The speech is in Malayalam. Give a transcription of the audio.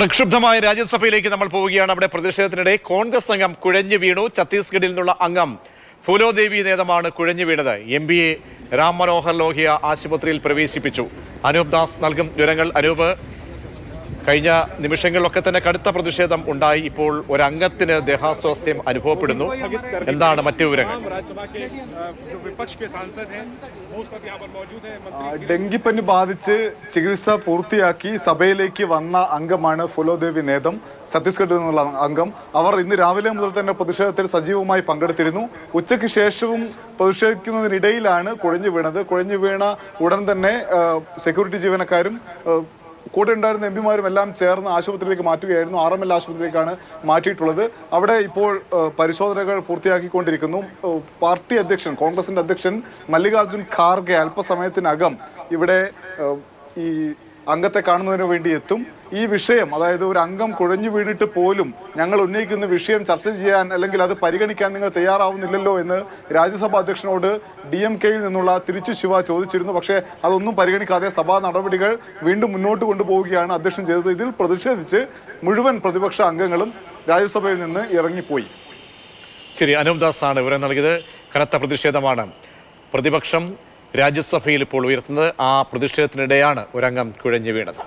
പ്രക്ഷുബ്ധമായ രാജ്യസഭയിലേക്ക് നമ്മൾ പോവുകയാണ്. അവിടെ പ്രതിഷേധത്തിനിടെ കോൺഗ്രസ് അംഗം കുഴഞ്ഞു വീണു. ഛത്തീസ്ഗഡിൽ നിന്നുള്ള അംഗം ഫുലോദേവി നേതമാണ് കുഴഞ്ഞു വീണത്. എംപിയെ രാം മനോഹർ ലോഹിയ ആശുപത്രിയിൽ പ്രവേശിപ്പിച്ചു. അനൂപ് ദാസ് നൽകും വിവരങ്ങൾ. അനൂപ്, കഴിഞ്ഞ നിമിഷങ്ങളിലൊക്കെ തന്നെ കടുത്ത പ്രതിഷേധം ഉണ്ടായി. ഇപ്പോൾ ഒരംഗത്തിന് ദേഹാസ്വാസ്ഥ്യം അനുഭവപ്പെടുന്നു. എന്താണ് മറ്റു വിവരങ്ങൾ? ഡെങ്കിപ്പനി ബാധിച്ച് ചികിത്സ പൂർത്തിയാക്കി സഭയിലേക്ക് വന്ന അംഗമാണ് ഫുലോദേവി നേതം, ഛത്തീസ്ഗഡിൽ നിന്നുള്ള അംഗം. അവർ ഇന്ന് രാവിലെ മുതൽ തന്നെ പ്രതിഷേധത്തിൽ സജീവമായി പങ്കെടുത്തിരുന്നു. ഉച്ചയ്ക്ക് ശേഷവും പ്രതിഷേധിക്കുന്നതിനിടയിലാണ് കുഴഞ്ഞു വീണത്. കുഴഞ്ഞു വീണ ഉടൻ തന്നെ സെക്യൂരിറ്റി ജീവനക്കാരും കൂടെ ഉണ്ടായിരുന്ന എംപിമാരും എല്ലാം ചേർന്ന് ആശുപത്രിയിലേക്ക് മാറ്റുകയായിരുന്നു. RML ആശുപത്രിയിലേക്കാണ് മാറ്റിയിട്ടുള്ളത്. അവിടെ ഇപ്പോൾ പരിശോധനകൾ പൂർത്തിയാക്കിക്കൊണ്ടിരിക്കുന്നു. പാർട്ടി അധ്യക്ഷൻ, കോൺഗ്രസിന്റെ അധ്യക്ഷൻ മല്ലികാർജുൻ ഖാർഗെ അല്പസമയത്തിനകം ഇവിടെ ഈ അംഗത്തെ കാണുന്നതിന് വേണ്ടി എത്തും. ഈ വിഷയം, അതായത് ഒരു അംഗം കുഴഞ്ഞു വീണിട്ട് പോലും ഞങ്ങൾ ഉന്നയിക്കുന്ന വിഷയം ചർച്ച ചെയ്യാൻ അല്ലെങ്കിൽ അത് പരിഗണിക്കാൻ നിങ്ങൾ തയ്യാറാവുന്നില്ലല്ലോ എന്ന് രാജ്യസഭാ അധ്യക്ഷനോട് DMK-യിൽ നിന്നുള്ള തിരിച്ചു ശിവ ചോദിച്ചിരുന്നു. പക്ഷേ അതൊന്നും പരിഗണിക്കാതെ സഭാ നടപടികൾ വീണ്ടും മുന്നോട്ട് കൊണ്ടുപോവുകയാണ് അധ്യക്ഷൻ ചെയ്തത്. ഇതിൽ പ്രതിഷേധിച്ച് മുഴുവൻ പ്രതിപക്ഷ അംഗങ്ങളും രാജ്യസഭയിൽ നിന്ന് ഇറങ്ങിപ്പോയി. ശരി, അനൂപ് ദാസ് ആണ് വിവരം നൽകിയത്. കനത്ത പ്രതിഷേധമാണ് പ്രതിപക്ഷം രാജ്യസഭയിൽ ഇപ്പോൾ ഉയർത്തുന്നത്. ആ പ്രതിഷേധത്തിനിടെയാണ് ഒരംഗം കുഴഞ്ഞു വീണത്.